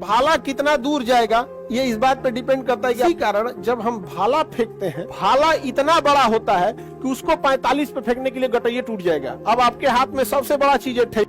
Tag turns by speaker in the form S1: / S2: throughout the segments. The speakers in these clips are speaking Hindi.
S1: भाला कितना दूर जाएगा ये इस बात पे डिपेंड करता है कि इसी कारण जब हम भाला फेंकते हैं, भाला इतना बड़ा होता है कि उसको 45 पे फेंकने के लिए गटैया टूट जाएगा। अब आपके हाथ में सबसे बड़ा चीज है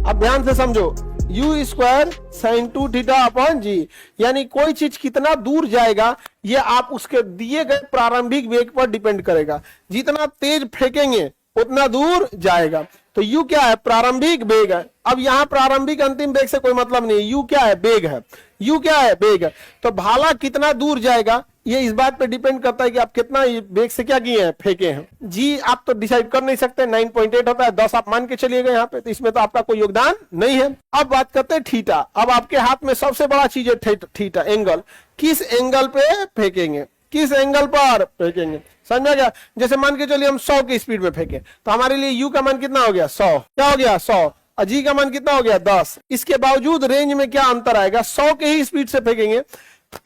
S1: अब ध्यान से समझो, u square sine 2 theta upon G, यानी कोई चीज कितना दूर जाएगा ये आप उसके दिए गए प्रारंभिक वेग पर डिपेंड करेगा। जितना तेज फेंकेंगे उतना दूर जाएगा। तो u क्या है? प्रारंभिक वेग है। अब यहाँ प्रारंभिक अंतिम वेग से कोई मतलब नहीं है, u क्या है? वेग है। u क्या है? वेग है। तो भाला कितना दूर जाएगा ये इस बात पे डिपेंड करता है कि आप कितना वेग से क्या किए हैं? फेंके हैं। जी आप तो डिसाइड कर नहीं सकते, 9.8 होता है, 10 आप मान के चलिएगा यहाँ पे, तो इसमें तो आपका कोई योगदान नहीं है। अब बात करते हैं थीटा। अब आपके हाथ में सबसे बड़ा चीज है थीटा, एंगल। किस एंगल पे फेंकेंगे? किस एंगल पर फेंकेंगे? समझ में गया? जैसे मान के चलिए हम 100 की स्पीड में फेंके तो हमारे लिए u का मान कितना हो गया? 100। क्या हो गया? 100। और g का मान कितना हो गया? 10। इसके बावजूद रेंज में क्या अंतर आएगा? 100 के ही स्पीड से फेंकेंगे,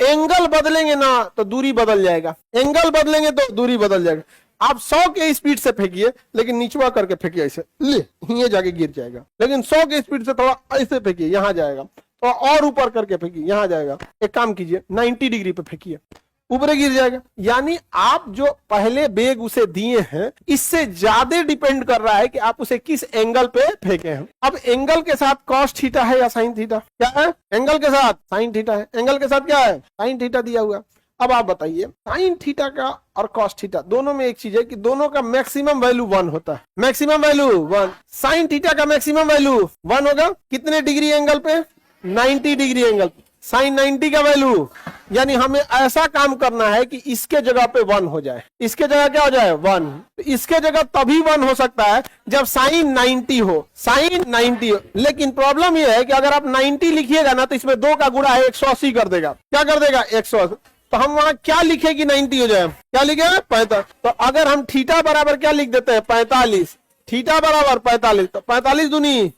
S1: एंगल बदलेंगे ना तो दूरी बदल जाएगा, एंगल बदलेंगे तो दूरी बदल जाएगा। आप 100 के स्पीड से फेंकिए लेकिन निचवा करके फेंकिए, ऐसे ले ये जाके गिर जाएगा। लेकिन 100 के स्पीड से थोड़ा ऐसे फेंकिए, यहां जाएगा। तो और ऊपर करके फेंकिए, यहां जाएगा। एक काम कीजिए, 90 डिग्री पे फेंकिए, ऊपर गिर जाएगा। यानी आप जो पहले वेग उसे दिए हैं इससे ज्यादा डिपेंड कर रहा है कि आप उसे किस एंगल पे फेंके हैं। अब एंगल के साथ कॉस थीटा है या साइन थीटा? क्या है? एंगल के साथ साइन थीटा है। एंगल के साथ क्या है? साइन थीटा दिया हुआ। अब आप बताइए, साइन थीटा का और कॉस थीटा दोनों में एक चीज है कि दोनों का मैक्सिमम वैल्यू 1 होता है। Maximum value 1। साइन थीटा का मैक्सिमम वैल्यू 1 होगा कितने डिग्री एंगल पे? 90 डिग्री एंगल पे। साइन 90 का वैल्यू, यानी हमें ऐसा काम करना है कि इसके जगह पे 1 हो जाए, इसके जगह क्या हो जाए? 1। इसके जगह तभी 1 हो सकता है जब साइन 90 हो, साइन 90 हो। लेकिन प्रॉब्लम यह है कि अगर आप 90 लिखिएगा ना तो इसमें 2 का गुणा है 180 कर देगा। क्या कर देगा? 180। तो हम वहां क्या लिखे कि 90 हो जाए? क्या लिखे? 45। तो अगर हम थीटा बराबर क्या लिख देते हैं? 45। थीटा बराबर 45, तो 45 दूनी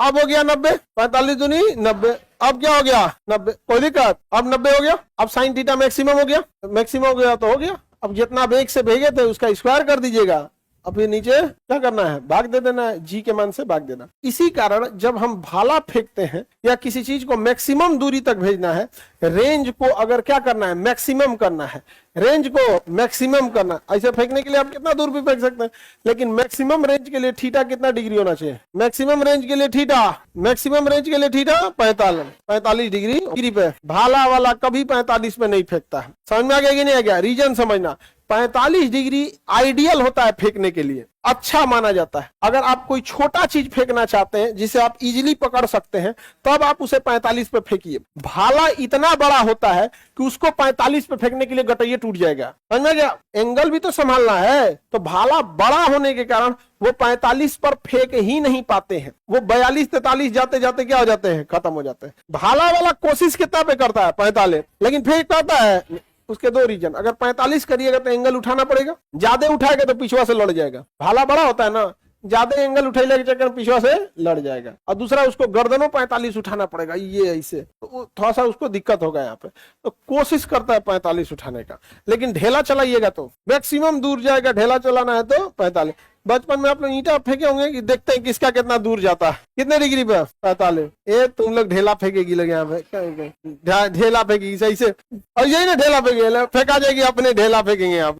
S1: अब हो गया 90, 45 दूनी 90। अब क्या हो गया? 90। कोई दिक्कत? अब 90 हो गया। अब साइन थीटा मैक्सिमम हो गया, मैक्सिमम हो गया तो हो गया। अब जितना वेग से भेजे थे उसका स्क्वायर कर दीजिएगा। अब फिर नीचे क्या करना है? भाग दे देना है, जी के मान से भाग देना। इसी कारण जब हम भाला फेंकते हैं या किसी चीज को मैक्सिमम दूरी तक भेजना है, रेंज को अगर क्या करना है? मैक्सिमम करना है, रेंज को मैक्सिमम करना। ऐसे फेंकने के लिए आप कितना दूर भी फेंक सकते हैं, लेकिन मैक्सिमम रेंज के लिए थीटा कितना डिग्री होना चाहिए? मैक्सिमम रेंज के लिए थीटा, मैक्सिमम रेंज के लिए थीटा 45 डिग्री पे। भाला वाला कभी 45 पे नहीं फेंकता है। समझ में आ गया कि नहीं आ गया? रीजन समझना, 45 डिग्री आइडियल होता है फेंकने के लिए, अच्छा माना जाता है। अगर आप कोई छोटा चीज फेंकना चाहते हैं जिसे आप इजीली पकड़ सकते हैं तब आप उसे 45 पे फेंकिए। भाला इतना बड़ा होता है कि उसको 45 पे फेंकने के लिए गटैया टूट जाएगा। समझ में गया? एंगल भी तो संभालना है। तो भाला बड़ा होने के कारण वो 45 पर फेंक ही नहीं पाते हैं, वो 42-43 जाते जाते क्या हो जाते हैं? खत्म हो जाते हैं। भाला वाला कोशिश कितना पे करता है? 45, लेकिन फेंक पाता है? उसके 2 रीजन। अगर 45 करिएगा तो एंगल उठाना पड़ेगा, ज्यादा उठाएगा तो पिछवा से लड़ जाएगा। भाला बड़ा होता है ना, ज्यादा एंगल उठैले के चक्कर में पिछवा से लड़ जाएगा। और दूसरा उसको गर्दनों 45 उठाना पड़ेगा, ये ऐसे, तो थोड़ा सा उसको दिक्कत होगा यहाँ पे। तो कोशिश करता है 45 उठाने का, लेकिन ढेला चलाइएगा तो मैक्सिमम दूर जाएगा। ढेला चलाना है तो 45। बचपन में आप लोग ईंटा फेंके होंगे कि देखते हैं किसका कितना दूर जाता है। कितने डिग्री पे? 45। ये तुम लोग ढेला फेंकेगी लगे यहाँ पे, ढेला फेंकेगी सही से, और यही ना ढेला फेंकेगी, फेंका जाएगी अपने ढेला फेंकेंगे आप।